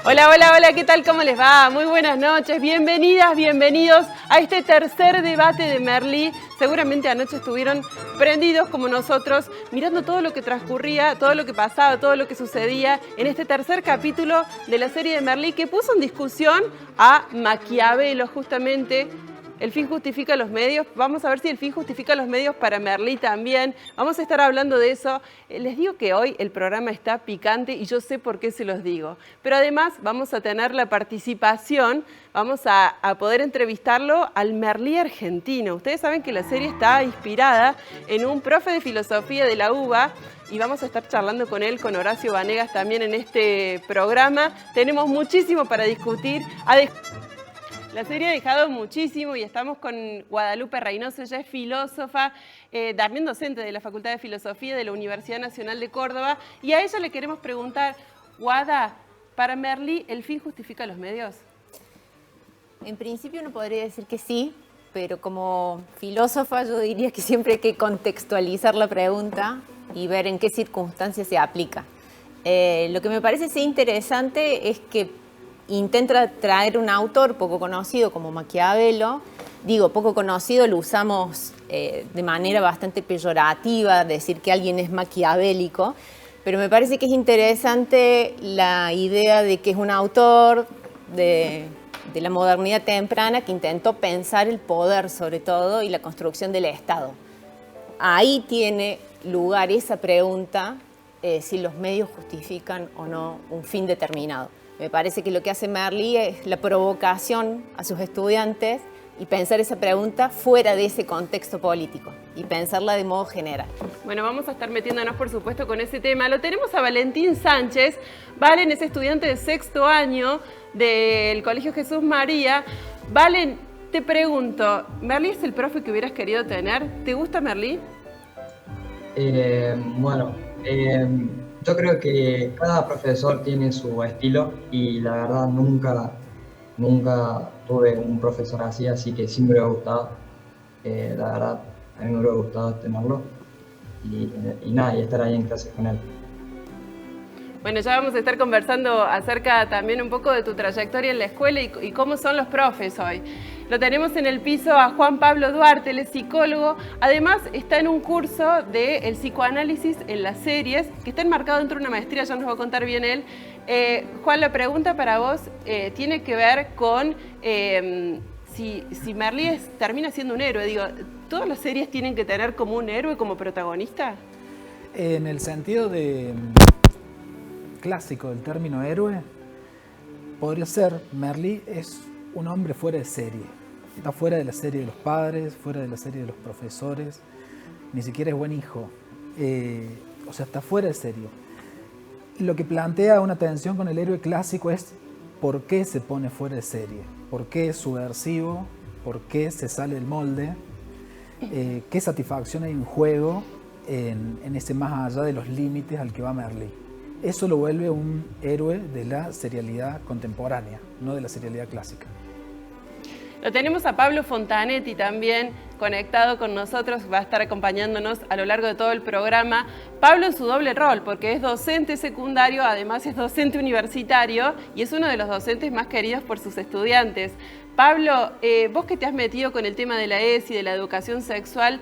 Hola, hola, hola, ¿qué tal? ¿Cómo les va? Muy buenas noches, bienvenidas, bienvenidos a este tercer debate de Merlí. Seguramente anoche estuvieron prendidos como nosotros, mirando todo lo que transcurría, todo lo que pasaba, todo lo que sucedía en este tercer capítulo de la serie de Merlí que puso en discusión a Maquiavelo justamente. El fin justifica los medios. Vamos a ver si el fin justifica los medios para Merlí también. Vamos a estar hablando de eso. Les digo que hoy el programa está picante y yo sé por qué se los digo. Pero además vamos a tener la participación, vamos a poder entrevistarlo al Merlí argentino. Ustedes saben que la serie está inspirada en un profe de filosofía de la UBA y vamos a estar charlando con él, con Horacio Vanegas también en este programa. Tenemos muchísimo para discutir. La serie ha dejado muchísimo y estamos con Guadalupe Reynoso, ella es filósofa, también docente de la Facultad de Filosofía de la Universidad Nacional de Córdoba. Y a ella le queremos preguntar, Guada, ¿para Merlí el fin justifica los medios? En principio no podría decir que sí, pero como filósofa yo diría que siempre hay que contextualizar la pregunta y ver en qué circunstancias se aplica. Lo que me parece sí interesante es que intenta traer un autor poco conocido como Maquiavelo. Digo, poco conocido lo usamos de manera bastante peyorativa, decir que alguien es maquiavélico, pero me parece que es interesante la idea de que es un autor de la modernidad temprana que intentó pensar el poder sobre todo y la construcción del Estado. Ahí tiene lugar esa pregunta, si los medios justifican o no un fin determinado. Me parece que lo que hace Merlí es la provocación a sus estudiantes y pensar esa pregunta fuera de ese contexto político y pensarla de modo general. Bueno, vamos a estar metiéndonos, por supuesto, con ese tema. Lo tenemos a Valentín Sánchez. Valen es estudiante de sexto año del Colegio Jesús María. Valen, te pregunto, ¿Merlí es el profe que hubieras querido tener? ¿Te gusta Merlí? Yo creo que cada profesor tiene su estilo y la verdad nunca tuve un profesor así que siempre me ha gustado. La verdad, a mí me hubiera gustado tenerlo y estar ahí en clases con él. Bueno, ya vamos a estar conversando acerca también un poco de tu trayectoria en la escuela y cómo son los profes hoy. Lo tenemos en el piso a Juan Pablo Duarte, él es psicólogo. Además, está en un curso de psicoanálisis en las series, que está enmarcado dentro de una maestría, ya nos va a contar bien él. Juan, la pregunta para vos tiene que ver con si Merlí termina siendo un héroe. Digo, ¿todas las series tienen que tener como un héroe como protagonista? En el sentido clásico del término héroe, podría ser, Merlí es un hombre fuera de serie. Está fuera de la serie de los padres, fuera de la serie de los profesores, ni siquiera es buen hijo. O sea, está fuera de serie. Lo que plantea una tensión con el héroe clásico es por qué se pone fuera de serie, por qué es subversivo, por qué se sale del molde, qué satisfacción hay en juego en ese más allá de los límites al que va Merlí. Eso lo vuelve un héroe de la serialidad contemporánea, no de la serialidad clásica. Lo tenemos a Pablo Fontanetti también conectado con nosotros, va a estar acompañándonos a lo largo de todo el programa. Pablo en su doble rol, porque es docente secundario, además es docente universitario y es uno de los docentes más queridos por sus estudiantes. Pablo, vos que te has metido con el tema de la ESI, de la educación sexual,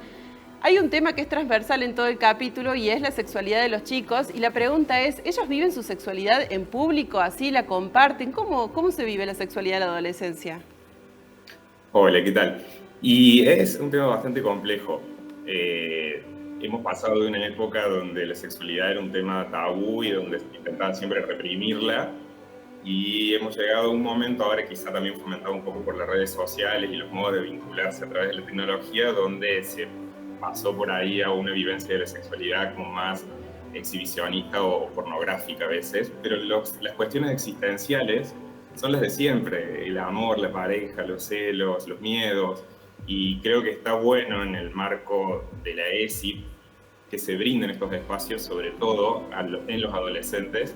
hay un tema que es transversal en todo el capítulo y es la sexualidad de los chicos. Y la pregunta es, ¿ellos viven su sexualidad en público? ¿Así la comparten? ¿Cómo se vive la sexualidad en la adolescencia? Hola, ¿qué tal? Y es un tema bastante complejo. Hemos pasado de una época donde la sexualidad era un tema tabú y donde se intentaba siempre reprimirla. Y hemos llegado a un momento, ahora quizá también fomentado un poco por las redes sociales y los modos de vincularse a través de la tecnología, donde se pasó por ahí a una vivencia de la sexualidad como más exhibicionista o pornográfica a veces, pero las cuestiones existenciales son las de siempre, el amor, la pareja, los celos, los miedos, y creo que está bueno en el marco de la ESI que se brinden estos espacios, sobre todo en los adolescentes,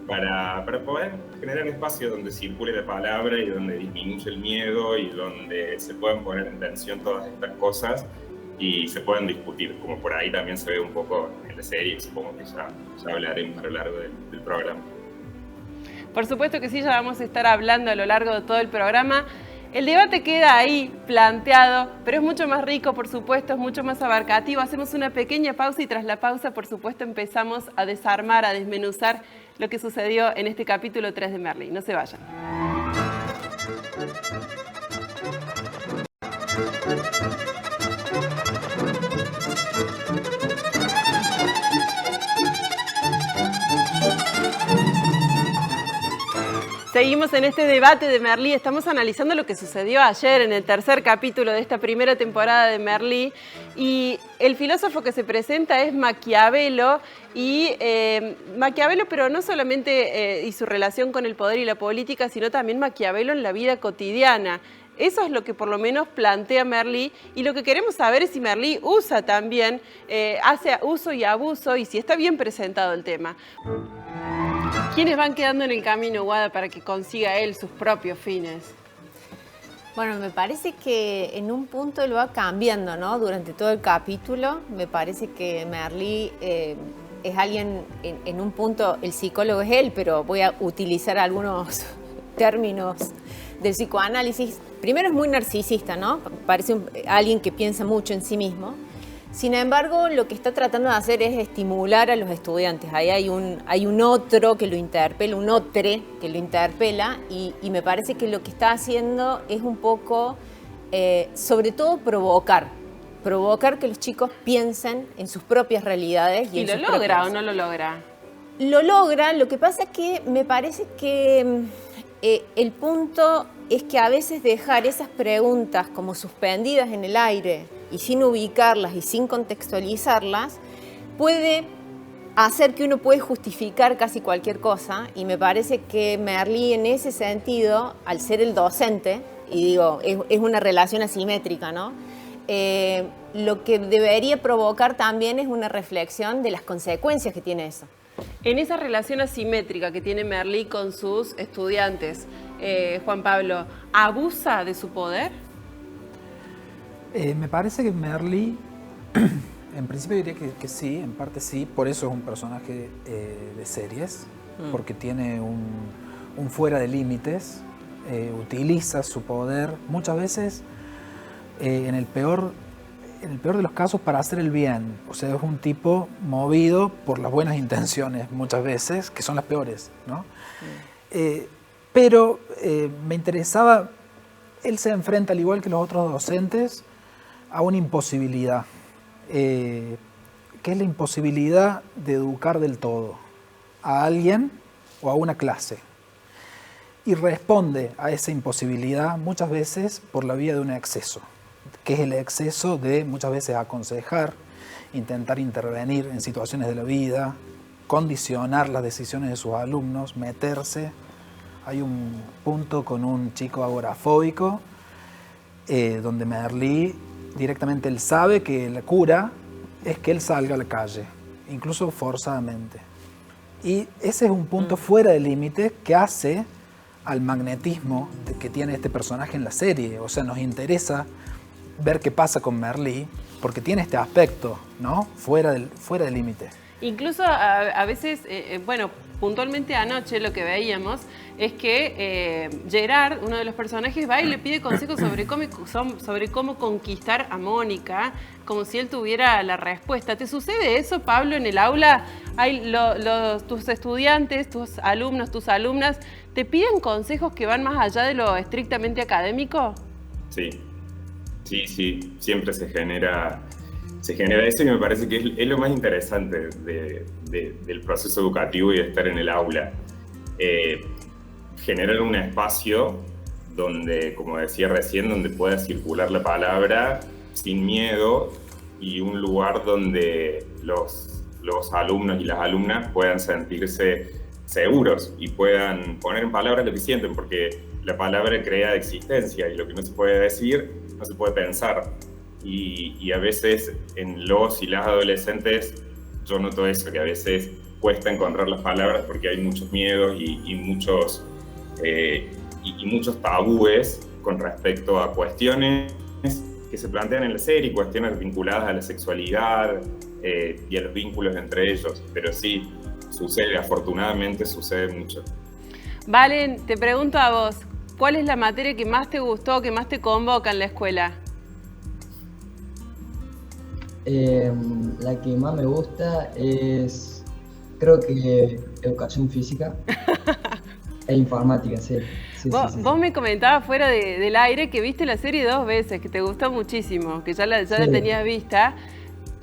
para poder generar espacios donde circule la palabra y donde disminuye el miedo y donde se puedan poner en tensión todas estas cosas y se puedan discutir, como por ahí también se ve un poco en la serie, supongo que ya hablaremos a lo largo del programa. Por supuesto que sí, ya vamos a estar hablando a lo largo de todo el programa. El debate queda ahí planteado, pero es mucho más rico, por supuesto, es mucho más abarcativo. Hacemos una pequeña pausa y tras la pausa, por supuesto, empezamos a desarmar, a desmenuzar lo que sucedió en este capítulo 3 de Merlí. No se vayan. Seguimos en este debate de Merlí, estamos analizando lo que sucedió ayer en el tercer capítulo de esta primera temporada de Merlí y el filósofo que se presenta es Maquiavelo Maquiavelo, pero no solamente y su relación con el poder y la política, sino también Maquiavelo en la vida cotidiana. Eso es lo que por lo menos plantea Merlí y lo que queremos saber es si Merlí usa también, hace uso y abuso y si está bien presentado el tema. ¿Quiénes van quedando en el camino, Guada, para que consiga él sus propios fines? Bueno, me parece que en un punto lo va cambiando, ¿no? Durante todo el capítulo, me parece que Merlí es alguien, en un punto el psicólogo es él, pero voy a utilizar algunos términos del psicoanálisis. Primero es muy narcisista, ¿no? Parece alguien que piensa mucho en sí mismo. Sin embargo, lo que está tratando de hacer es estimular a los estudiantes. Ahí hay un otro que lo interpela, un otre que lo interpela y me parece que lo que está haciendo es un poco, sobre todo, provocar que los chicos piensen en sus propias realidades. ¿Y lo logra o no lo logra? Lo logra, lo que pasa es que me parece que el punto es que a veces dejar esas preguntas como suspendidas en el aire y sin ubicarlas y sin contextualizarlas, puede hacer que uno puede justificar casi cualquier cosa y me parece que Merlí en ese sentido, al ser el docente, y digo, es una relación asimétrica, ¿no? Lo que debería provocar también es una reflexión de las consecuencias que tiene eso. En esa relación asimétrica que tiene Merlí con sus estudiantes, Juan Pablo, ¿abusa de su poder? Me parece que Merlí, en principio diría que sí, en parte sí, por eso es un personaje de series, porque tiene un fuera de límites, utiliza su poder muchas veces en el peor de los casos para hacer el bien. O sea, es un tipo movido por las buenas intenciones muchas veces, que son las peores, ¿no? Pero me interesaba, él se enfrenta, al igual que los otros docentes, a una imposibilidad, que es la imposibilidad de educar del todo a alguien o a una clase. Y responde a esa imposibilidad muchas veces por la vía de un exceso, que es el exceso de muchas veces aconsejar, intentar intervenir en situaciones de la vida, condicionar las decisiones de sus alumnos, meterse. Hay un punto con un chico agorafóbico donde Merlí directamente él sabe que la cura es que él salga a la calle, incluso forzadamente. Y ese es un punto fuera de límite que hace al magnetismo que tiene este personaje en la serie. O sea, nos interesa ver qué pasa con Merlí porque tiene este aspecto, ¿no? Fuera del límite. Incluso a veces, bueno, puntualmente anoche lo que veíamos es que Gerard, uno de los personajes, va y le pide consejos sobre cómo conquistar a Mónica, como si él tuviera la respuesta. ¿Te sucede eso, Pablo, en el aula? Hay tus estudiantes, tus alumnos, tus alumnas, ¿te piden consejos que van más allá de lo estrictamente académico? Sí, siempre se genera eso y me parece que es lo más interesante del proceso educativo y de estar en el aula. Generar un espacio donde, como decía recién, donde pueda circular la palabra sin miedo y un lugar donde los alumnos y las alumnas puedan sentirse seguros y puedan poner en palabras lo que sienten, porque la palabra crea existencia y lo que no se puede decir no se puede pensar. Y a veces en los y las adolescentes yo noto eso, que a veces cuesta encontrar las palabras porque hay muchos miedos y muchos tabúes con respecto a cuestiones que se plantean en la serie, cuestiones vinculadas a la sexualidad y a los vínculos entre ellos. Pero sí, sucede, afortunadamente sucede mucho. Valen, te pregunto a vos, ¿cuál es la materia que más te gustó, que más te convoca en la escuela? La que más me gusta es, creo que educación física e informática, sí. Vos me comentabas fuera del aire que viste la serie 2 veces, que te gustó muchísimo, que ya la tenías vista.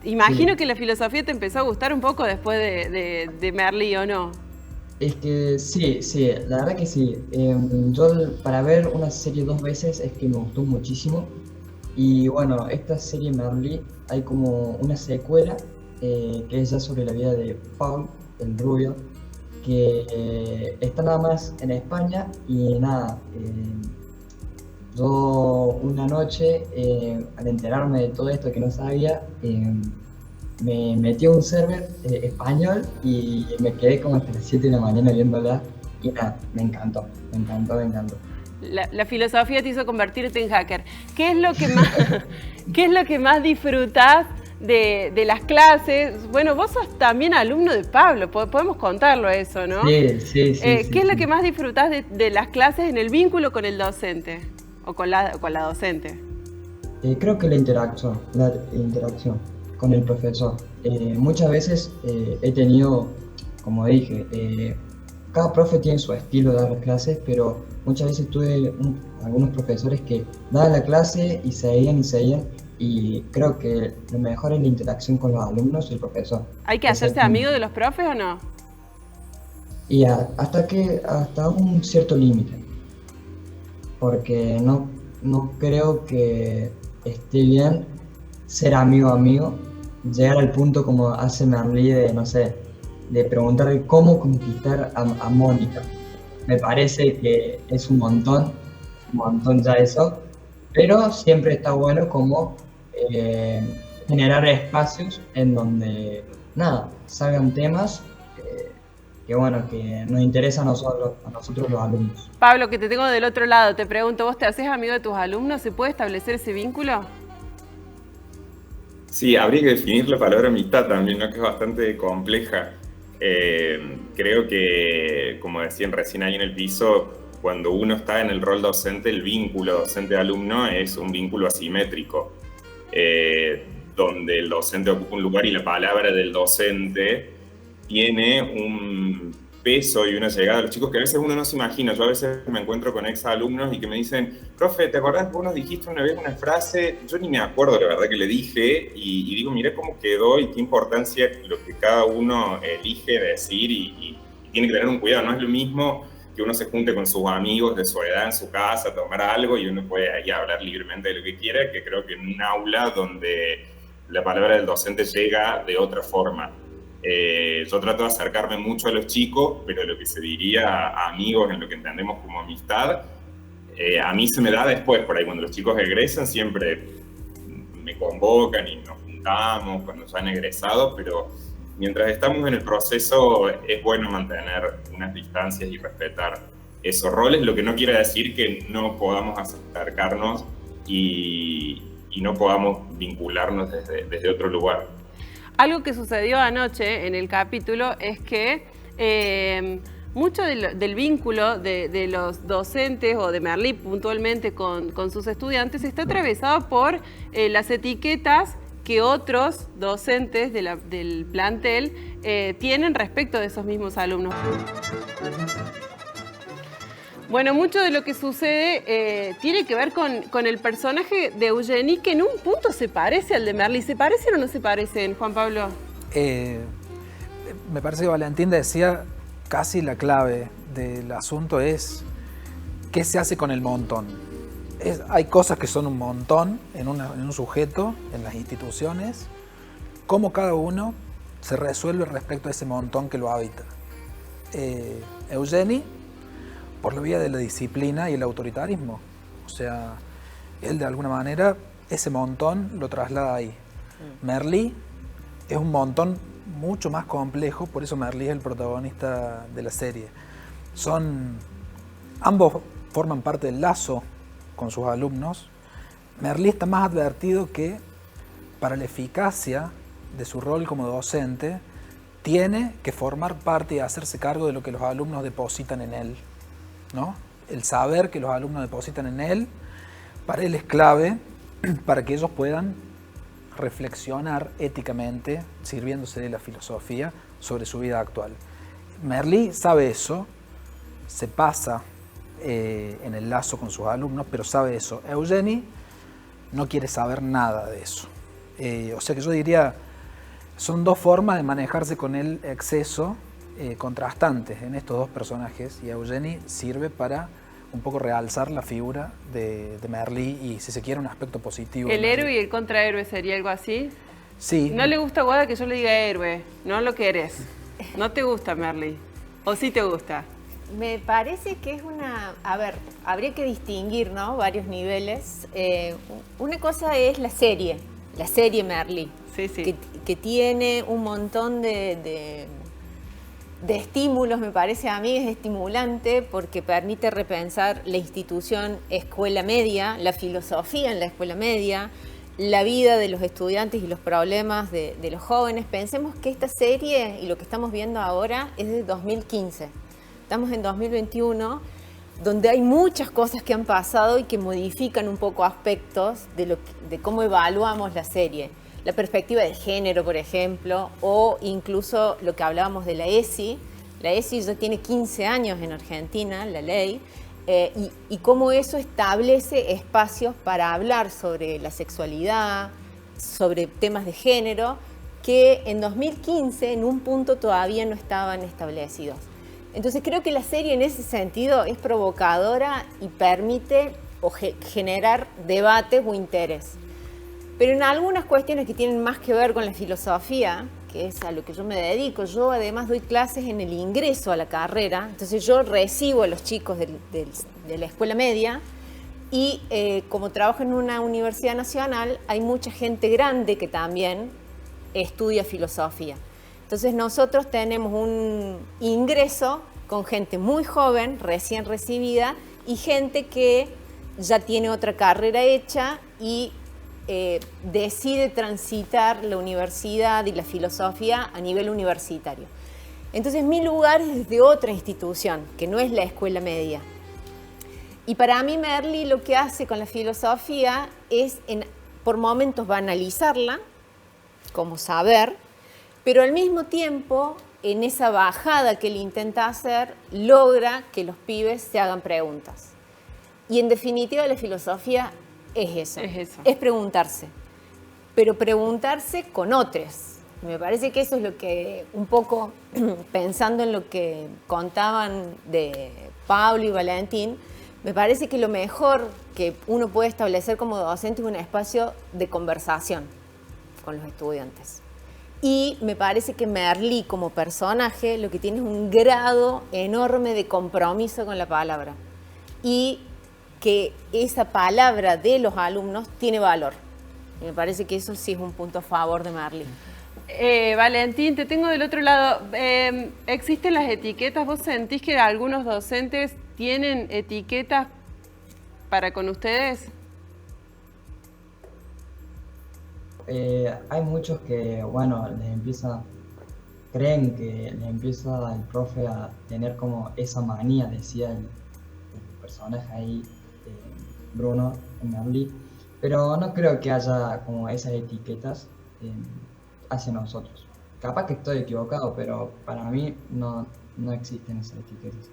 Imagino que la filosofía te empezó a gustar un poco después de Merlí, ¿o no? Es que sí, la verdad que sí. Yo para ver una serie 2 veces es que me gustó muchísimo. Y bueno, esta serie Merlí hay como una secuela que es ya sobre la vida de Paul, el rubio, que está nada más en España y nada. Yo una noche, al enterarme de todo esto que no sabía, me metí a un server español y me quedé como hasta las 7 de la mañana viéndola y nada, me encantó. La filosofía te hizo convertirte en hacker. ¿Qué es lo que más disfrutás de las clases? Bueno, vos sos también alumno de Pablo, podemos contarlo eso, ¿no? Sí. ¿Qué es lo que más disfrutás de las clases en el vínculo con el docente o con la docente? Creo que la interacción con el profesor. Muchas veces he tenido, como dije, cada profe tiene su estilo de dar las clases, pero muchas veces tuve algunos profesores que daban la clase y seguían, y creo que lo mejor es la interacción con los alumnos y el profesor. ¿Hay que hacerse amigo de los profes o no? Y hasta un cierto límite, porque no creo que esté bien ser amigo, llegar al punto como hace Merlí de, no sé, de preguntarle cómo conquistar a Mónica. Me parece que es un montón ya eso, pero siempre está bueno como generar espacios en donde, nada, salgan temas que nos interesan a nosotros los alumnos. Pablo, que te tengo del otro lado, te pregunto, ¿vos te haces amigo de tus alumnos? ¿Se puede establecer ese vínculo? Sí, habría que definir la palabra amistad también, ¿no? Que es bastante compleja. Creo que, como decían recién ahí en el piso, cuando uno está en el rol docente, el vínculo docente-alumno es un vínculo asimétrico, donde el docente ocupa un lugar y la palabra del docente tiene un peso y una llegada a los chicos que a veces uno no se imagina. Yo a veces me encuentro con exalumnos y que me dicen, profe, ¿te acordás que vos nos dijiste una vez una frase? Yo ni me acuerdo la verdad que le dije y digo, mirá cómo quedó y qué importancia lo que cada uno elige decir y tiene que tener un cuidado. No es lo mismo que uno se junte con sus amigos de su edad en su casa a tomar algo y uno puede ahí hablar libremente de lo que quiera, que creo que en un aula donde la palabra del docente llega de otra forma. Yo trato de acercarme mucho a los chicos, pero lo que se diría a amigos en lo que entendemos como amistad, a mí se me da después, por ahí cuando los chicos egresan siempre me convocan y nos juntamos cuando ya han egresado, pero mientras estamos en el proceso es bueno mantener unas distancias y respetar esos roles, lo que no quiere decir que no podamos acercarnos y no podamos vincularnos desde otro lugar. Algo que sucedió anoche en el capítulo es que mucho del vínculo de los docentes o de Merlí puntualmente con sus estudiantes está atravesado por las etiquetas que otros docentes del plantel tienen respecto de esos mismos alumnos. Bueno, mucho de lo que sucede tiene que ver con el personaje de Eugenie, que en un punto se parece al de Merlí. ¿Se parecen o no se parecen, Juan Pablo? Me parece que Valentín decía casi la clave del asunto es qué se hace con el montón. Hay cosas que son un montón en un sujeto, en las instituciones, cómo cada uno se resuelve respecto a ese montón que lo habita. Eugenie, por la vía de la disciplina y el autoritarismo. O sea, él de alguna manera ese montón lo traslada ahí. Merlí es un montón mucho más complejo, por eso Merlí es el protagonista de la serie. Ambos forman parte del lazo con sus alumnos. Merlí está más advertido que para la eficacia de su rol como docente tiene que formar parte y hacerse cargo de lo que los alumnos depositan en él. ¿no? El saber que los alumnos depositan en él, para él es clave para que ellos puedan reflexionar éticamente, sirviéndose de la filosofía, sobre su vida actual. Merli sabe eso, se pasa en el lazo con sus alumnos, pero sabe eso. Eugeni no quiere saber nada de eso. O sea que yo diría, son dos formas de manejarse con el exceso contrastantes en estos dos personajes, y Eugeni sirve para un poco realzar la figura de Merli y, si se quiere, un aspecto positivo. ¿El héroe y el contrahéroe sería algo así? Sí. No le gusta a Guada que yo le diga héroe, no lo querés. No te gusta Merli, ¿o sí te gusta? Me parece que es una... A ver, habría que distinguir, ¿no?, varios niveles. Una cosa es la serie Merli, Sí, sí. que tiene un montón de estímulos. Me parece a mí es estimulante porque permite repensar la institución escuela media, la filosofía en la escuela media, la vida de los estudiantes y los problemas de los jóvenes. Pensemos que esta serie y lo que estamos viendo ahora es de 2015. Estamos en 2021, donde hay muchas cosas que han pasado y que modifican un poco aspectos de cómo evaluamos la serie. La perspectiva de género, por ejemplo, o incluso lo que hablábamos de la ESI. La ESI ya tiene 15 años en Argentina, la ley, y cómo eso establece espacios para hablar sobre la sexualidad, sobre temas de género, que en 2015 en un punto todavía no estaban establecidos. Entonces creo que la serie en ese sentido es provocadora y permite generar debates o interés. Pero en algunas cuestiones que tienen más que ver con la filosofía, que es a lo que yo me dedico, yo además doy clases en el ingreso a la carrera, entonces yo recibo a los chicos de la escuela media y como trabajo en una universidad nacional, hay mucha gente grande que también estudia filosofía. Entonces nosotros tenemos un ingreso con gente muy joven, recién recibida, y gente que ya tiene otra carrera hecha y decide transitar la universidad y la filosofía a nivel universitario. Entonces mi lugar es desde otra institución, que no es la escuela media. Y para mí Merli lo que hace con la filosofía es por momentos banalizarla, como saber, pero al mismo tiempo, en esa bajada que él intenta hacer, logra que los pibes se hagan preguntas. Y en definitiva la filosofía es eso. Es preguntarse, pero preguntarse con otros. Me parece que eso es lo que, un poco pensando en lo que contaban de Pablo y Valentín, me parece que lo mejor que uno puede establecer como docente es un espacio de conversación con los estudiantes. Y me parece que Merli como personaje lo que tiene es un grado enorme de compromiso con la palabra. Y que esa palabra de los alumnos tiene valor. Y me parece que eso sí es un punto a favor de Merli. Valentín, te tengo del otro lado. ¿Existen las etiquetas? ¿Vos sentís que algunos docentes tienen etiquetas para con ustedes? Hay muchos que, bueno, creen que les empieza el profe a tener como esa manía, decía el personaje ahí, Bruno, en Merli, pero no creo que haya como esas etiquetas hacia nosotros. Capaz que estoy equivocado, pero para mí no existen esas etiquetas.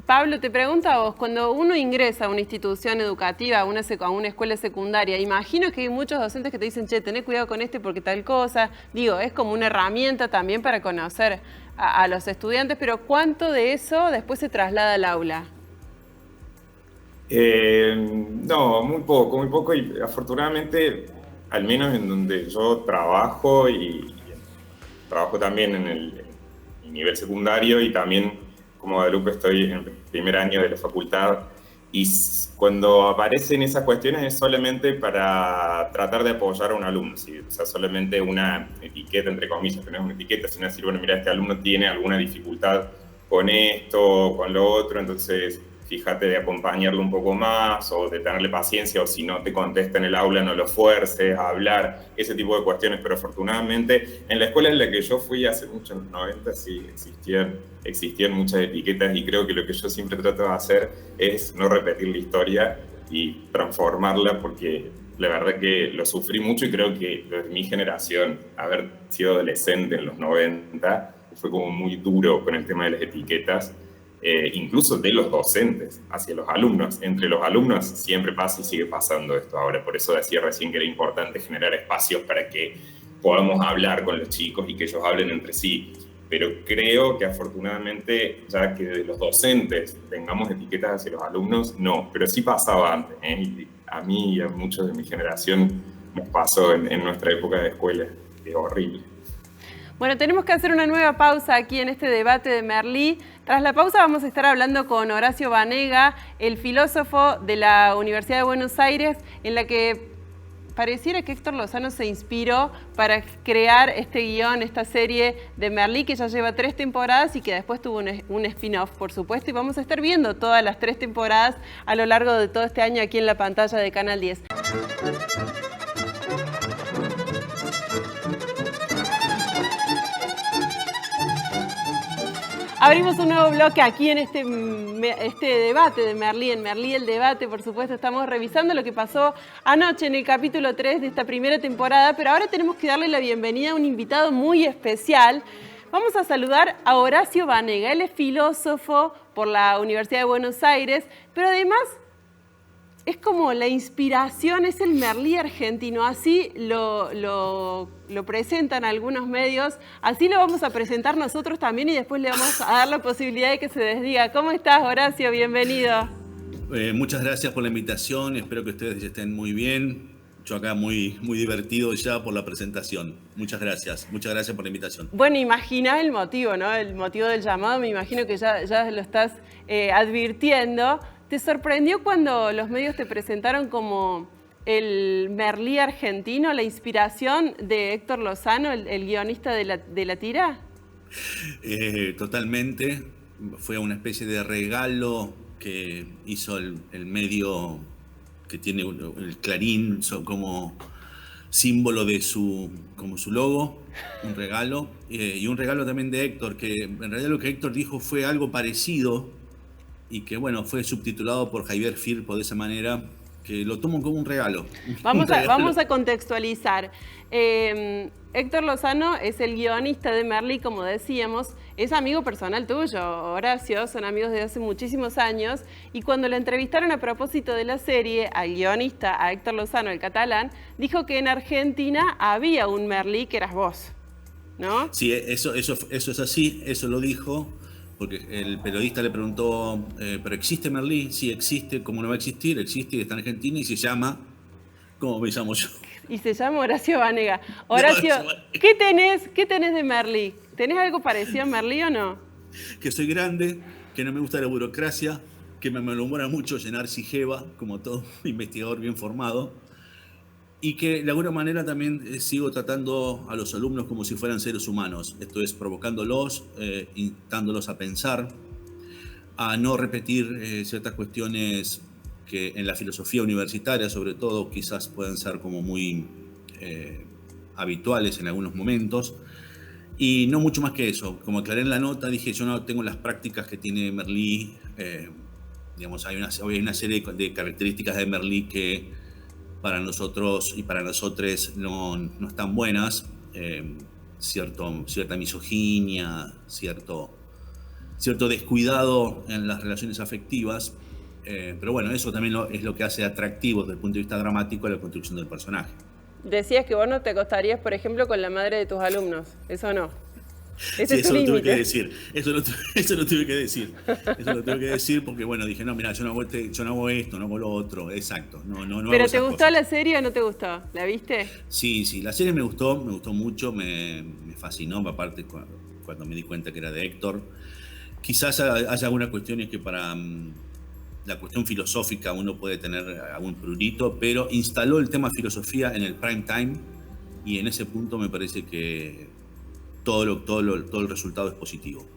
Pablo, te pregunto a vos, cuando uno ingresa a una institución educativa, a una escuela secundaria, imagino que hay muchos docentes que te dicen, che, tené cuidado con este porque tal cosa. Digo, es como una herramienta también para conocer a los estudiantes, pero ¿cuánto de eso después se traslada al aula? No, muy poco, y afortunadamente, al menos en donde yo trabajo, y trabajo también en el nivel secundario, y también como Guadalupe estoy en el primer año de la facultad, y cuando aparecen esas cuestiones es solamente para tratar de apoyar a un alumno, ¿sí? O sea, solamente una etiqueta, entre comillas, que no es una etiqueta, sino decir, bueno, mira, este alumno tiene alguna dificultad con esto o con lo otro, entonces fíjate de acompañarlo un poco más o de tenerle paciencia, o si no te contesta en el aula no lo fuerces a hablar, ese tipo de cuestiones. Pero afortunadamente en la escuela en la que yo fui hace mucho, en los 90, sí existían muchas etiquetas, y creo que lo que yo siempre trato de hacer es no repetir la historia y transformarla, porque la verdad que lo sufrí mucho, y creo que desde mi generación, haber sido adolescente en los 90, fue como muy duro con el tema de las etiquetas. Incluso de los docentes hacia los alumnos. Entre los alumnos siempre pasa y sigue pasando esto ahora. Por eso decía recién que era importante generar espacios para que podamos hablar con los chicos y que ellos hablen entre sí. Pero creo que afortunadamente, ya que de los docentes tengamos etiquetas hacia los alumnos, no. Pero sí pasaba antes, ¿eh? Y a mí y a muchos de mi generación nos pasó en nuestra época de escuela. Es horrible. Bueno, tenemos que hacer una nueva pausa aquí en este debate de Merlí. Tras la pausa vamos a estar hablando con Horacio Banega, el filósofo de la Universidad de Buenos Aires, en la que pareciera que Héctor Lozano se inspiró para crear este guión, esta serie de Merlí, que ya lleva 3 temporadas y que después tuvo un spin-off, por supuesto, y vamos a estar viendo todas las 3 temporadas a lo largo de todo este año aquí en la pantalla de Canal 10. Abrimos un nuevo bloque aquí en este debate de Merlí, en Merlí el debate, por supuesto. Estamos revisando lo que pasó anoche en el capítulo 3 de esta primera temporada, pero ahora tenemos que darle la bienvenida a un invitado muy especial. Vamos a saludar a Horacio Banega. Él es filósofo por la Universidad de Buenos Aires, pero además es como la inspiración, es el Merlí argentino, así lo presentan algunos medios, así lo vamos a presentar nosotros también, y después le vamos a dar la posibilidad de que se desdiga. ¿Cómo estás, Horacio? Bienvenido. Muchas gracias por la invitación, espero que ustedes estén muy bien. Yo acá muy divertido ya por la presentación. Muchas gracias por la invitación. Bueno, imagina el motivo, ¿no? El motivo del llamado, me imagino que ya lo estás advirtiendo. ¿Te sorprendió cuando los medios te presentaron como el Merlí argentino, la inspiración de Héctor Lozano, el guionista de la tira? Totalmente. Fue una especie de regalo que hizo el medio que tiene el Clarín como símbolo de su logo, un regalo. Y un regalo también de Héctor, que en realidad lo que Héctor dijo fue algo parecido, y que bueno, fue subtitulado por Javier Firpo de esa manera, que lo tomo como un regalo. Vamos a contextualizar. Héctor Lozano es el guionista de Merlí, como decíamos, es amigo personal tuyo, Horacio, son amigos desde hace muchísimos años, y cuando le entrevistaron a propósito de la serie al guionista, a Héctor Lozano, el catalán, dijo que en Argentina había un Merlí que eras vos, ¿no? Sí, eso es así, eso lo dijo. Porque el periodista le preguntó, ¿pero existe Merlí? Sí, existe. ¿Cómo no va a existir? Existe y está en Argentina y se llama, ¿cómo me llamo yo? Y se llama Horacio Banega. Horacio, ¿qué tenés de Merlí? ¿Tenés algo parecido a Merlí o no? Que soy grande, que no me gusta la burocracia, que me malhumora mucho llenar sigeva, como todo investigador bien formado, y que de alguna manera también sigo tratando a los alumnos como si fueran seres humanos. Esto es, provocándolos, invitándolos a pensar, a no repetir ciertas cuestiones que en la filosofía universitaria, sobre todo, quizás pueden ser como muy habituales en algunos momentos. Y no mucho más que eso. Como aclaré en la nota, dije, yo no tengo las prácticas que tiene Merlí. Digamos, hay una serie de características de Merlí que para nosotros y para nosotros no están buenas, cierta misoginia, cierto descuidado en las relaciones afectivas, pero bueno, eso también es lo que hace atractivo desde el punto de vista dramático a la construcción del personaje. Decías que vos no te acostarías, por ejemplo, con la madre de tus alumnos, ¿eso no? Sí, eso lo tuve que decir. Eso lo tuve que decir. Eso lo tuve que decir porque, bueno, dije, no, mira, yo no hago esto, no hago lo otro. Exacto. No. ¿Pero te gustó la serie o no te gustó? ¿La viste? Sí, la serie me gustó mucho, me fascinó, aparte cuando me di cuenta que era de Héctor. Quizás haya algunas cuestiones que para la cuestión filosófica uno puede tener algún prurito, pero instaló el tema filosofía en el prime time, y en ese punto me parece que todo el resultado es positivo.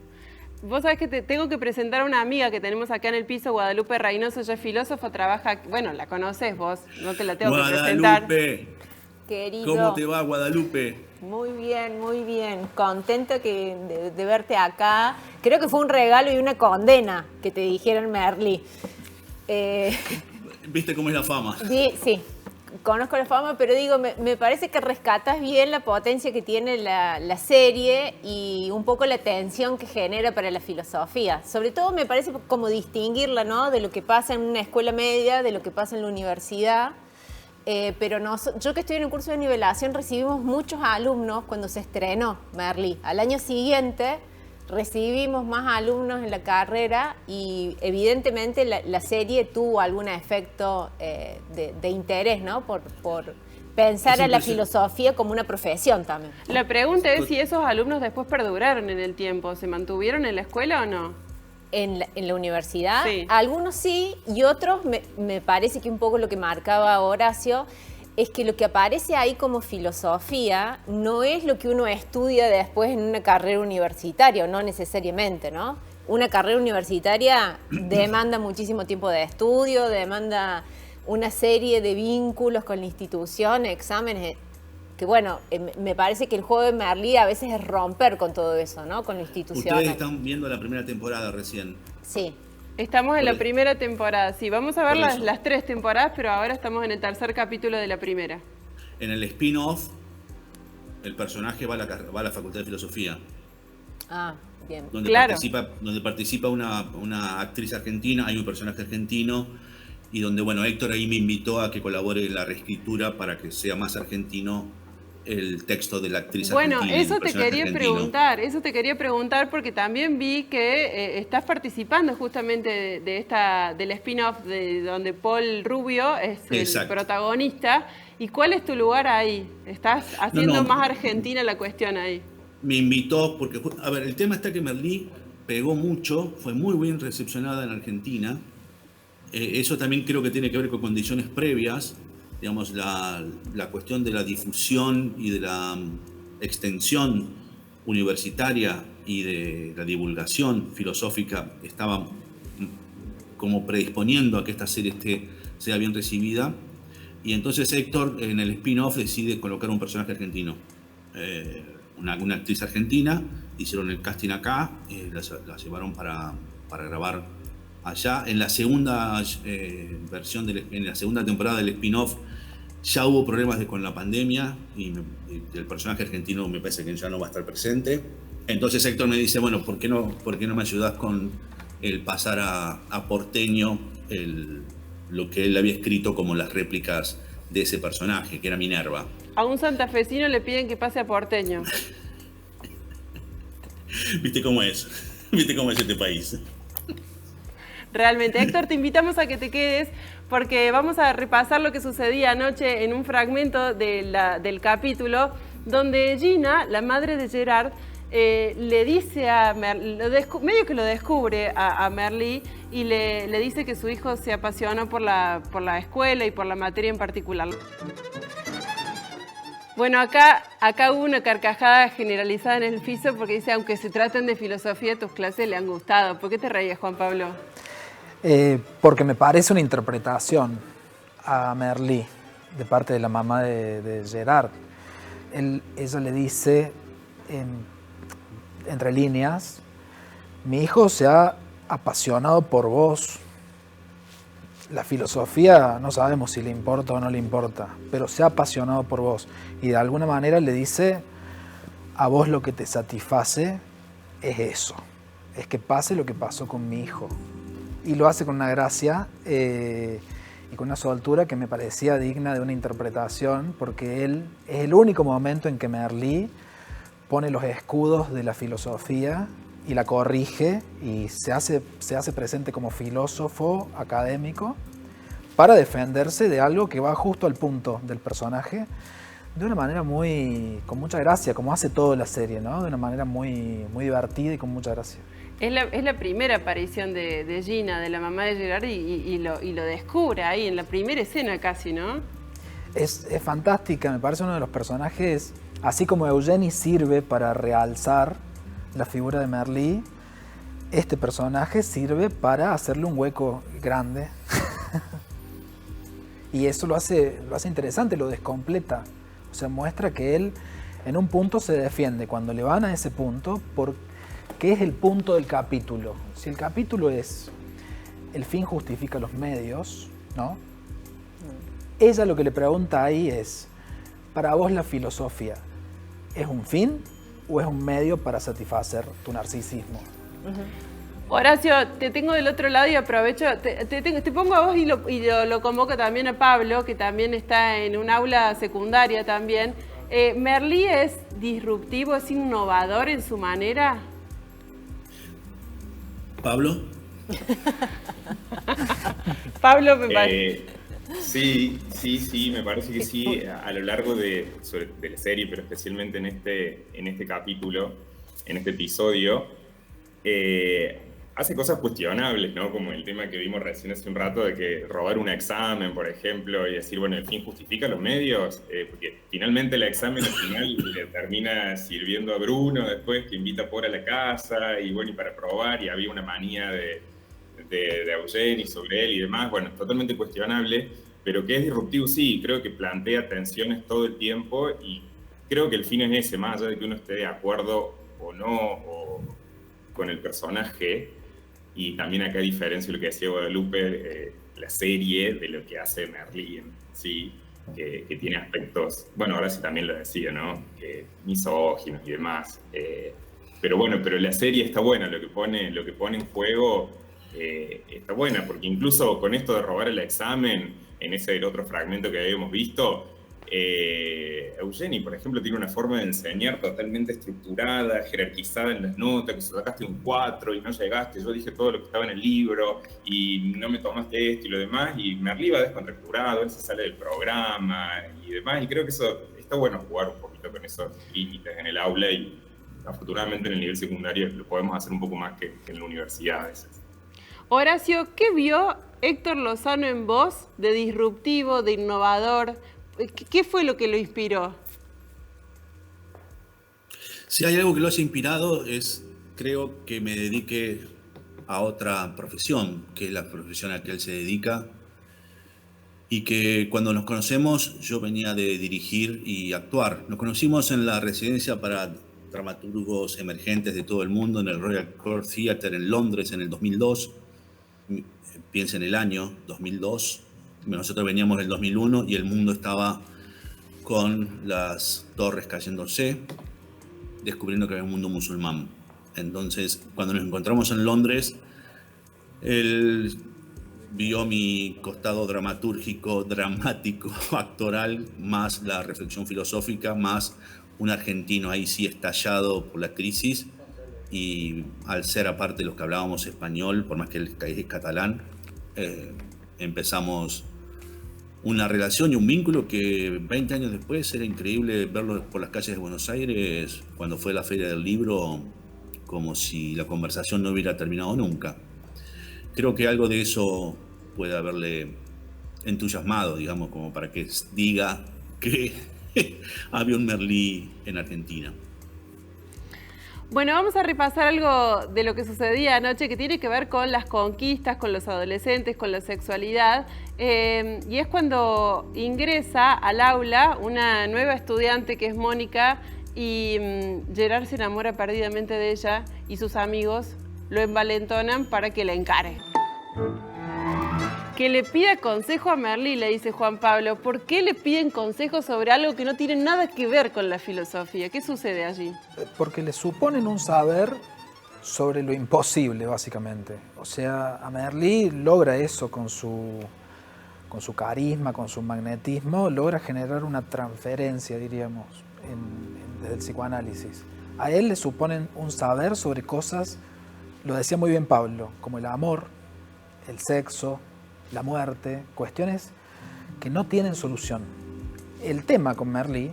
Vos sabés que te tengo que presentar a una amiga que tenemos acá en el piso, Guadalupe Reynoso. Ella es filósofa, trabaja, bueno, la conoces vos, no te la tengo que presentar. Guadalupe, Querido. ¿cómo te va, Guadalupe? Muy bien, muy bien. Contenta de verte acá. Creo que fue un regalo y una condena que te dijeron Merlí. ¿Viste cómo es la fama? Sí, conozco la fama, pero digo, me parece que rescatas bien la potencia que tiene la serie y un poco la tensión que genera para la filosofía. Sobre todo me parece como distinguirla, ¿no? De lo que pasa en una escuela media, de lo que pasa en la universidad. Pero yo que estoy en el curso de nivelación recibimos muchos alumnos cuando se estrenó Merlí. Al año siguiente recibimos más alumnos en la carrera y evidentemente la serie tuvo algún efecto de interés, ¿no? Por pensar a la filosofía como una profesión también. La pregunta es si esos alumnos después perduraron en el tiempo, ¿se mantuvieron en la escuela o no? En la universidad, Sí. Algunos sí y otros me parece que un poco lo que marcaba Horacio es que lo que aparece ahí como filosofía no es lo que uno estudia después en una carrera universitaria, no necesariamente, ¿no? Una carrera universitaria demanda muchísimo tiempo de estudio, demanda una serie de vínculos con la institución, exámenes, que bueno, me parece que el juego de Merlí a veces es romper con todo eso, ¿no? Con la institución. Ustedes están viendo la primera temporada recién. Sí. Estamos en Por la eso. primera temporada, sí, vamos a ver Por eso. las 3 temporadas, pero ahora estamos en el tercer capítulo de la primera. En el spin-off, el personaje va a la Facultad de Filosofía, Ah, bien. donde Claro. participa una actriz argentina, hay un personaje argentino, y donde, bueno, Héctor ahí me invitó a que colabore en la reescritura para que sea más argentino el texto de la actriz Bueno, argentina. y el eso te personaje quería preguntar porque también vi que estás participando justamente del spin-off de donde Paul Rubio es el Exacto. protagonista. ¿Y cuál es tu lugar ahí? ¿Estás haciendo No. más argentina la cuestión ahí? Me invitó porque, a ver, el tema está que Merlí pegó mucho, fue muy bien recepcionada en Argentina. Eso también creo que tiene que ver con condiciones previas, digamos, la cuestión de la difusión y de la extensión universitaria y de la divulgación filosófica estaba como predisponiendo a que esta serie sea bien recibida. Y entonces Héctor en el spin-off decide colocar un personaje argentino, una actriz argentina, hicieron el casting acá, la llevaron para grabar allá. En la segunda en la segunda temporada del spin-off ya hubo problemas con la pandemia y el personaje argentino me parece que ya no va a estar presente. Entonces Héctor me dice, bueno, ¿por qué no me ayudas con el pasar a porteño lo que él había escrito como las réplicas de ese personaje, que era Minerva? A un santafesino le piden que pase a porteño. ¿Viste cómo es? ¿Viste cómo es este país? Realmente. Héctor, te invitamos a que te quedes porque vamos a repasar lo que sucedía anoche en un fragmento del capítulo donde Gina, la madre de Gerard, le dice a Merlí, medio que lo descubre a Merlí y le dice que su hijo se apasionó por la escuela y por la materia en particular. Bueno, acá hubo una carcajada generalizada en el piso porque dice, aunque se traten de filosofía, tus clases le han gustado. ¿Por qué te reías, Juan Pablo? Porque me parece una interpretación a Merlí de parte de la mamá de Gerard. Ella le dice, entre líneas, mi hijo se ha apasionado por vos. La filosofía no sabemos si le importa o no le importa, pero se ha apasionado por vos. Y de alguna manera le dice, a vos lo que te satisface es eso, es que pase lo que pasó con mi hijo. Y lo hace con una gracia y con una soltura que me parecía digna de una interpretación, porque él es el único momento en que Merlí pone los escudos de la filosofía y la corrige y se hace presente como filósofo académico para defenderse de algo que va justo al punto del personaje de una manera con mucha gracia, como hace toda la serie, ¿no? De una manera muy, muy divertida y con mucha gracia. Es la primera aparición de Gina, de la mamá de Gerard, y lo descubre ahí en la primera escena casi, ¿no? Es fantástica, me parece uno de los personajes, así como Eugenie sirve para realzar la figura de Merlí, este personaje sirve para hacerle un hueco grande. Y eso lo hace interesante, lo descompleta. O sea, muestra que él en un punto se defiende. Cuando le van a ese punto, porque es el punto del capítulo. Si el capítulo es el fin justifica los medios, ¿no? Ella lo que le pregunta ahí es, para vos la filosofía, ¿es un fin o es un medio para satisfacer tu narcisismo? Horacio, te tengo del otro lado y aprovecho, te pongo a vos y lo convoco también a Pablo, que también está en un aula secundaria también. ¿Merlí es disruptivo, es innovador en su manera? ¿Pablo? Pablo, me parece. Sí, me parece que sí, a lo largo de la serie, pero especialmente en este capítulo, en este episodio, hace cosas cuestionables, ¿no? Como el tema que vimos recién hace un rato de que robar un examen, por ejemplo, y decir, bueno, el fin justifica los medios, porque finalmente el examen al final le termina sirviendo a Bruno después, que invita a Por a la casa, y bueno, y para probar, y había una manía de Eugeni sobre él y demás, bueno, totalmente cuestionable, pero que es disruptivo, sí, creo que plantea tensiones todo el tiempo, y creo que el fin es ese, más allá de que uno esté de acuerdo o no con el personaje. Y también acá, a diferencia de lo que decía Guadalupe, la serie de lo que hace Merlí, ¿sí? Que tiene aspectos, bueno, ahora sí también lo decía, ¿no? Misóginos y demás. Pero bueno, pero la serie está buena, lo que pone en juego está buena, porque incluso con esto de robar el examen, en ese otro fragmento que habíamos visto, Eugeni, por ejemplo, tiene una forma de enseñar totalmente estructurada, jerarquizada en las notas, que si sacaste un 4 y no llegaste, yo dije todo lo que estaba en el libro y no me tomaste esto y lo demás, y Merlí va descontracturado, él se sale del programa y demás, y creo que eso está bueno, jugar un poquito con esos límites en el aula, y afortunadamente en el nivel secundario lo podemos hacer un poco más que en la universidad a veces. Horacio, ¿qué vio Héctor Lozano en vos de disruptivo, de innovador? ¿Qué fue lo que lo inspiró? Si hay algo que lo haya inspirado es, creo, que me dedique a otra profesión, que es la profesión a la que él se dedica, y que cuando nos conocemos yo venía de dirigir y actuar. Nos conocimos en la residencia para dramaturgos emergentes de todo el mundo, en el Royal Court Theatre en Londres en el 2002. Piensa en el año 2002. Nosotros veníamos del 2001 y el mundo estaba con las torres cayéndose, descubriendo que había un mundo musulmán. Entonces, cuando nos encontramos en Londres, él vio mi costado dramatúrgico, dramático, actoral, más la reflexión filosófica, más un argentino ahí sí estallado por la crisis, y al ser aparte los que hablábamos español, por más que él es catalán, empezamos una relación y un vínculo que 20 años después era increíble verlo por las calles de Buenos Aires cuando fue la Feria del Libro, como si la conversación no hubiera terminado nunca. Creo que algo de eso puede haberle entusiasmado, digamos, como para que diga que había un Merlí en Argentina. Bueno, vamos a repasar algo de lo que sucedía anoche que tiene que ver con las conquistas, con los adolescentes, con la sexualidad. Y es cuando ingresa al aula una nueva estudiante que es Mónica, y Gerard se enamora perdidamente de ella y sus amigos lo envalentonan para que la encare. Que le pida consejo a Merlí, le dice Juan Pablo. ¿Por qué le piden consejo sobre algo que no tiene nada que ver con la filosofía? ¿Qué sucede allí? Porque le suponen un saber sobre lo imposible, básicamente. O sea, a Merlí logra eso con su carisma, con su magnetismo, logra generar una transferencia, diríamos, desde el psicoanálisis. A él le suponen un saber sobre cosas, lo decía muy bien Pablo, como el amor, el sexo, la muerte, cuestiones que no tienen solución. El tema con Merlí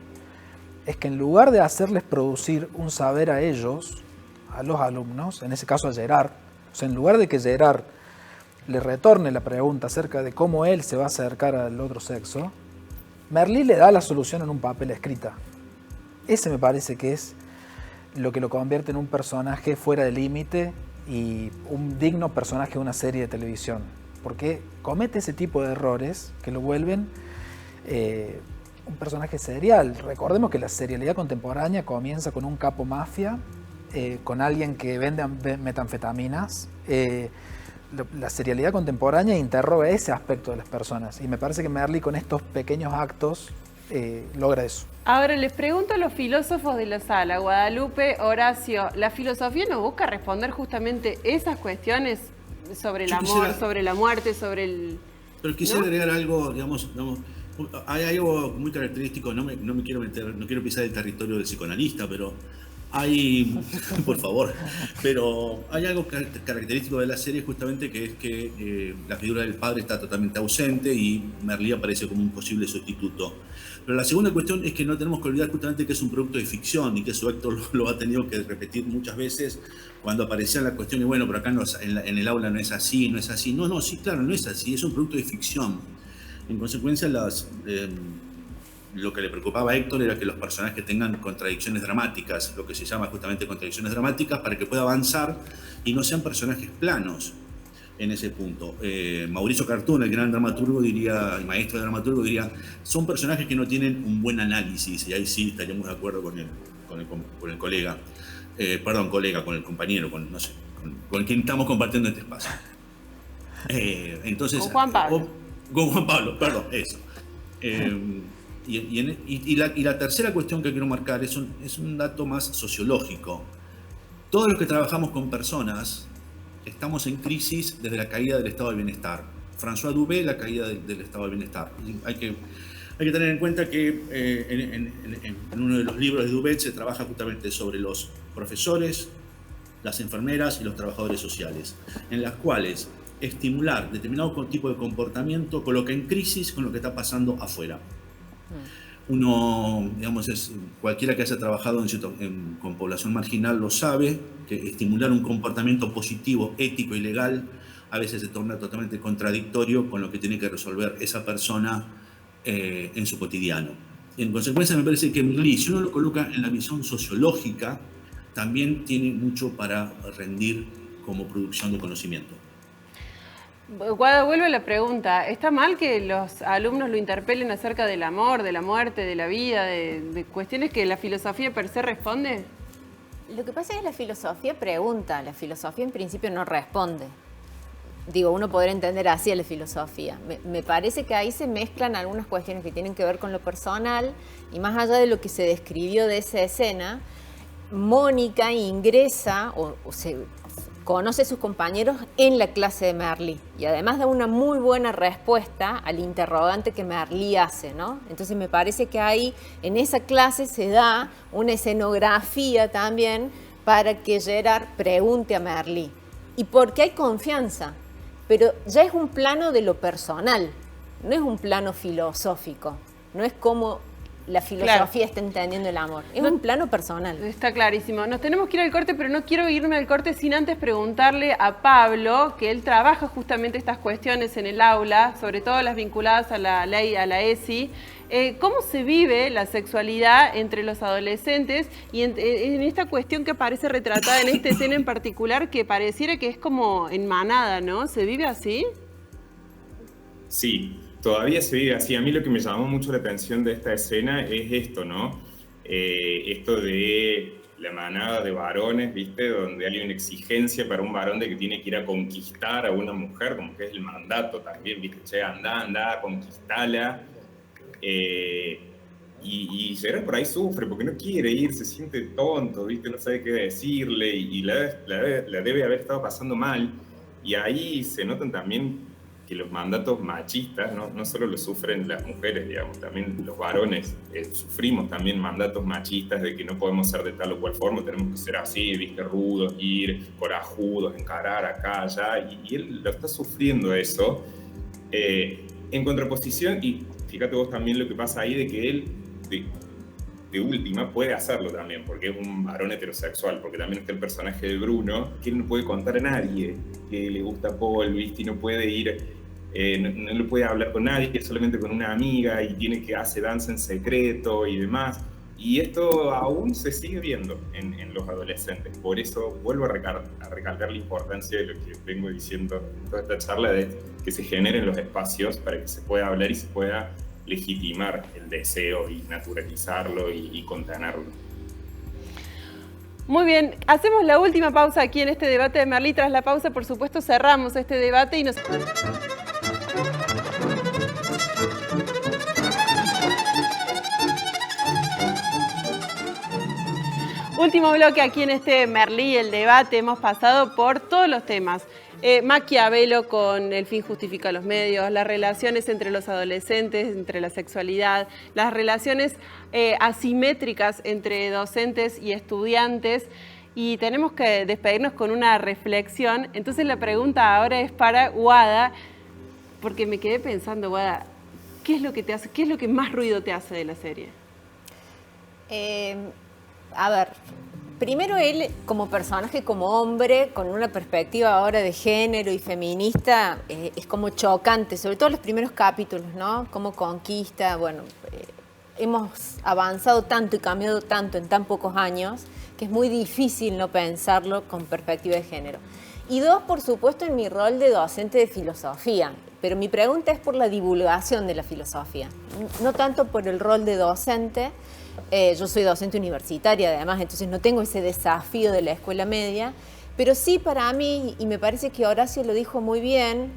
es que en lugar de hacerles producir un saber a ellos, a los alumnos, en ese caso a Gerard, o sea, en lugar de que Gerard le retorne la pregunta acerca de cómo él se va a acercar al otro sexo, Merlí le da la solución en un papel escrita. Ese me parece que es lo que lo convierte en un personaje fuera de límite y un digno personaje de una serie de televisión, porque comete ese tipo de errores que lo vuelven un personaje serial. Recordemos que la serialidad contemporánea comienza con un capo mafia, con alguien que vende metanfetaminas. La serialidad contemporánea interroga ese aspecto de las personas, y me parece que Merlí con estos pequeños actos logra eso. Ahora les pregunto a los filósofos de la sala, Guadalupe, Horacio, ¿la filosofía no busca responder justamente esas cuestiones sobre el amor, sobre la muerte, sobre el... Pero quisiera agregar algo, digamos, hay algo muy característico, no me quiero meter, no quiero pisar el territorio del psicoanalista, pero hay, por favor, pero hay algo característico de la serie justamente, que es que la figura del padre está totalmente ausente y Merlí aparece como un posible sustituto. Pero la segunda cuestión es que no tenemos que olvidar justamente que es un producto de ficción y que su actor lo ha tenido que repetir muchas veces cuando aparecían las cuestiones, bueno, pero acá en el aula no es así, no es así. No, sí, claro, no es así, es un producto de ficción. En consecuencia, lo que le preocupaba a Héctor era que los personajes tengan contradicciones dramáticas, lo que se llama justamente contradicciones dramáticas, para que pueda avanzar y no sean personajes planos en ese punto. Mauricio Cartún, el gran dramaturgo, diría, el maestro de dramaturgo, diría, son personajes que no tienen un buen análisis, y ahí sí estaríamos de acuerdo con el colega, con el compañero, con quien estamos compartiendo este espacio. Entonces, con Juan Pablo. Con Juan Pablo, perdón, eso. Y la tercera cuestión que quiero marcar es un dato más sociológico. Todos los que trabajamos con personas estamos en crisis desde la caída del estado de bienestar. François Dubé, la caída del estado de bienestar. Hay que tener en cuenta que en uno de los libros de Dubé se trabaja justamente sobre los profesores, las enfermeras y los trabajadores sociales, en las cuales estimular determinado tipo de comportamiento coloca en crisis con lo que está pasando afuera. Uno, digamos, cualquiera que haya trabajado con población marginal lo sabe, que estimular un comportamiento positivo, ético y legal a veces se torna totalmente contradictorio con lo que tiene que resolver esa persona en su cotidiano. En consecuencia, me parece que Merlí, si uno lo coloca en la visión sociológica, también tiene mucho para rendir como producción de conocimiento. Guada, vuelvo a la pregunta. ¿Está mal que los alumnos lo interpelen acerca del amor, de la muerte, de la vida, de cuestiones que la filosofía per se responde? Lo que pasa es que la filosofía pregunta, la filosofía en principio no responde. Digo, uno podría entender así a la filosofía. Me parece que ahí se mezclan algunas cuestiones que tienen que ver con lo personal, y más allá de lo que se describió de esa escena, Mónica ingresa o se conoce a sus compañeros en la clase de Merlí, y además da una muy buena respuesta al interrogante que Merlí hace, ¿no? Entonces me parece que ahí en esa clase se da una escenografía también para que Gerard pregunte a Merlí, y porque hay confianza, pero ya es un plano de lo personal, no es un plano filosófico, no es como la filosofía está entendiendo el amor. Es un plano personal. Está clarísimo. Nos tenemos que ir al corte, pero no quiero irme al corte sin antes preguntarle a Pablo, que él trabaja justamente estas cuestiones en el aula, sobre todo las vinculadas a la ley, a la ESI. ¿Cómo se vive la sexualidad entre los adolescentes y en esta cuestión que aparece retratada en esta escena en particular, que pareciera que es como en manada, ¿no? ¿Se vive así? Sí. Todavía se vive así. A mí lo que me llamó mucho la atención de esta escena es esto, ¿no? Esto de la manada de varones, ¿viste? Donde hay una exigencia para un varón de que tiene que ir a conquistar a una mujer, como que es el mandato también, ¿viste? Che, anda, conquistala. Y Gerard por ahí sufre porque no quiere ir, se siente tonto, ¿viste? No sabe qué decirle y la debe haber estado pasando mal. Y ahí se notan también que los mandatos machistas no solo lo sufren las mujeres, digamos, también los varones sufrimos también mandatos machistas de que no podemos ser de tal o cual forma, tenemos que ser así, viste, rudos, ir corajudos, encarar acá, allá, y él lo está sufriendo eso. En contraposición, y fíjate vos también lo que pasa ahí, de que él, de última, puede hacerlo también, porque es un varón heterosexual, porque también está el personaje de Bruno, que él no puede contar a nadie que le gusta Paul, ¿viste? Y no puede ir, no le puede hablar con nadie, solamente con una amiga, y tiene que hacer danza en secreto y demás. Y esto aún se sigue viendo en los adolescentes. Por eso vuelvo a recalcar la importancia de lo que vengo diciendo en toda esta charla, de que se generen los espacios para que se pueda hablar y se pueda legitimar el deseo y naturalizarlo y contenerlo. Muy bien, hacemos la última pausa aquí en este debate de Merlí. Tras la pausa, por supuesto, cerramos este debate y nos... Último bloque aquí en este Merlí, el debate. Hemos pasado por todos los temas. Maquiavelo con el fin justifica los medios, las relaciones entre los adolescentes, entre la sexualidad, las relaciones asimétricas entre docentes y estudiantes. Y tenemos que despedirnos con una reflexión. Entonces la pregunta ahora es para Guada, porque me quedé pensando, Guada, ¿qué es lo que te hace, qué es lo que más ruido te hace de la serie? A ver, primero él como personaje, como hombre, con una perspectiva ahora de género y feminista, es como chocante, sobre todo los primeros capítulos, ¿no? Cómo conquista, bueno, hemos avanzado tanto y cambiado tanto en tan pocos años que es muy difícil no pensarlo con perspectiva de género. Y dos, por supuesto, en mi rol de docente de filosofía, pero mi pregunta es por la divulgación de la filosofía, no tanto por el rol de docente. Yo soy docente universitaria además, entonces no tengo ese desafío de la escuela media, pero sí para mí, y me parece que Horacio lo dijo muy bien,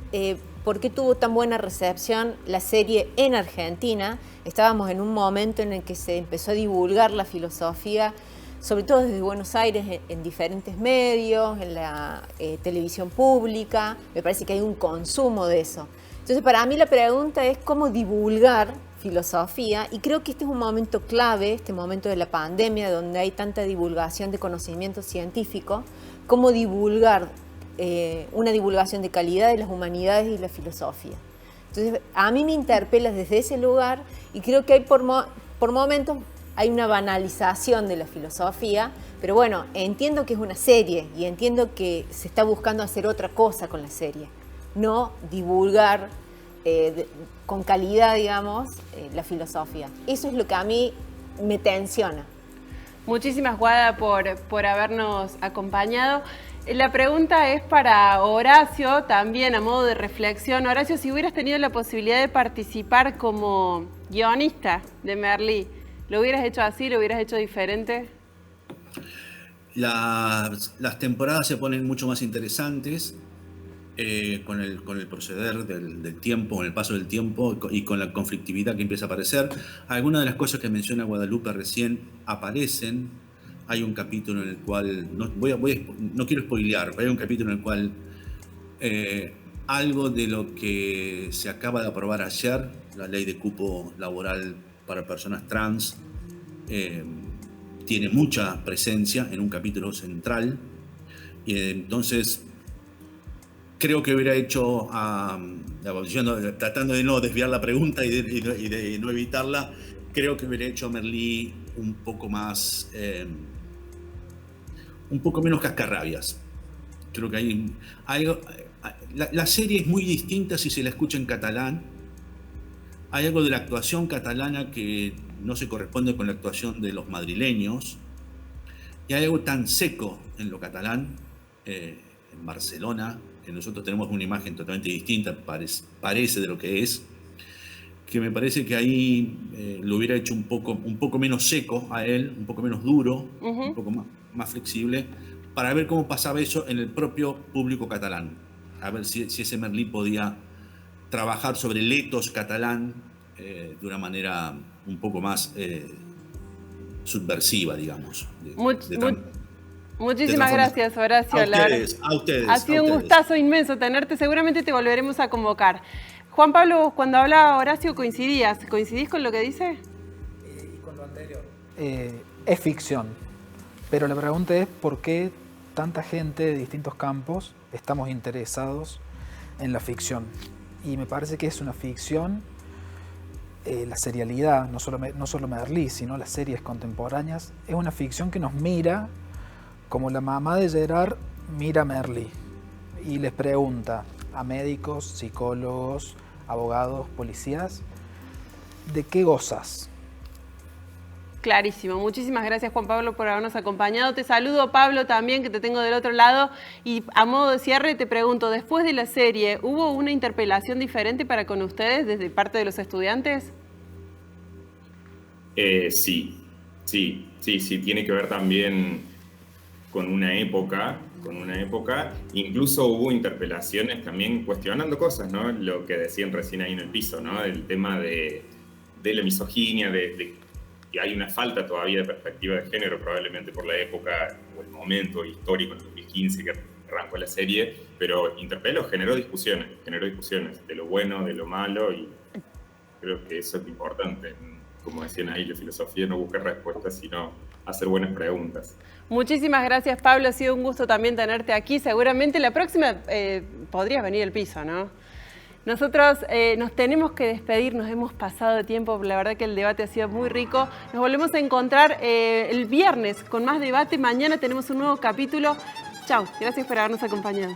¿por qué tuvo tan buena recepción la serie en Argentina? Estábamos en un momento en el que se empezó a divulgar la filosofía, sobre todo desde Buenos Aires, en diferentes medios, en la televisión pública. Me parece que hay un consumo de eso. Entonces, para mí la pregunta es cómo divulgar filosofía, y creo que este es un momento clave, este momento de la pandemia, donde hay tanta divulgación de conocimiento científico, cómo divulgar una divulgación de calidad de las humanidades y la filosofía. Entonces, a mí me interpela desde ese lugar, y creo que hay por momentos hay una banalización de la filosofía, pero bueno, entiendo que es una serie y entiendo que se está buscando hacer otra cosa con la serie, no divulgar con calidad, digamos, la filosofía. Eso es lo que a mí me tensiona. Muchísimas, Guada, por habernos acompañado. La pregunta es para Horacio, también a modo de reflexión. Horacio, si hubieras tenido la posibilidad de participar como guionista de Merlí, ¿lo hubieras hecho así? ¿Lo hubieras hecho diferente? Las temporadas se ponen mucho más interesantes con el proceder del tiempo, con el paso del tiempo y con la conflictividad que empieza a aparecer. Algunas de las cosas que menciona Guadalupe recién aparecen. Hay un capítulo en el cual, no quiero spoilear, pero hay un capítulo en el cual algo de lo que se acaba de aprobar ayer, la ley de cupo laboral para personas trans, tiene mucha presencia en un capítulo central. Y entonces creo que hubiera hecho, tratando de no desviar la pregunta y de no evitarla, creo que hubiera hecho a Merlí un poco menos cascarrabias. Creo que hay algo. La serie es muy distinta si se la escucha en catalán. Hay algo de la actuación catalana que no se corresponde con la actuación de los madrileños. Y hay algo tan seco en lo catalán, en Barcelona, que nosotros tenemos una imagen totalmente distinta, parece de lo que es, que me parece que ahí lo hubiera hecho un poco menos seco a él, un poco menos duro, un poco más flexible, para ver cómo pasaba eso en el propio público catalán. A ver si ese Merlí podía trabajar sobre el ethos catalán de una manera un poco más subversiva, digamos. Muchísimas gracias, Horacio. A ustedes. Ha sido un gustazo inmenso tenerte. Seguramente te volveremos a convocar. Juan Pablo, cuando hablaba Horacio, ¿coincidís con lo que dice? Y con lo anterior. Es ficción, pero la pregunta es ¿por qué tanta gente de distintos campos estamos interesados en la ficción? Y me parece que es una ficción, la serialidad, no solo Merlí, sino las series contemporáneas, es una ficción que nos mira como la mamá de Gerard mira a Merlí y les pregunta a médicos, psicólogos, abogados, policías, ¿de qué gozas? Clarísimo. Muchísimas gracias, Juan Pablo, por habernos acompañado. Te saludo, Pablo, también, que te tengo del otro lado. Y a modo de cierre te pregunto, después de la serie, ¿hubo una interpelación diferente para con ustedes desde parte de los estudiantes? Sí, tiene que ver también con una época. Incluso hubo interpelaciones también cuestionando cosas, ¿no? Lo que decían recién ahí en el piso, ¿no? El tema de la misoginia, de que hay una falta todavía de perspectiva de género, probablemente por la época o el momento histórico, en 2015 que arrancó la serie, pero Interpelo generó discusiones de lo bueno, de lo malo, y creo que eso es importante. Como decían ahí, la filosofía no busca respuestas, sino hacer buenas preguntas. Muchísimas gracias, Pablo. Ha sido un gusto también tenerte aquí. Seguramente la próxima podrías venir al piso, ¿no? Nosotros nos tenemos que despedir, nos hemos pasado de tiempo, la verdad que el debate ha sido muy rico. Nos volvemos a encontrar el viernes con más debate. Mañana tenemos un nuevo capítulo. Chau, gracias por habernos acompañado.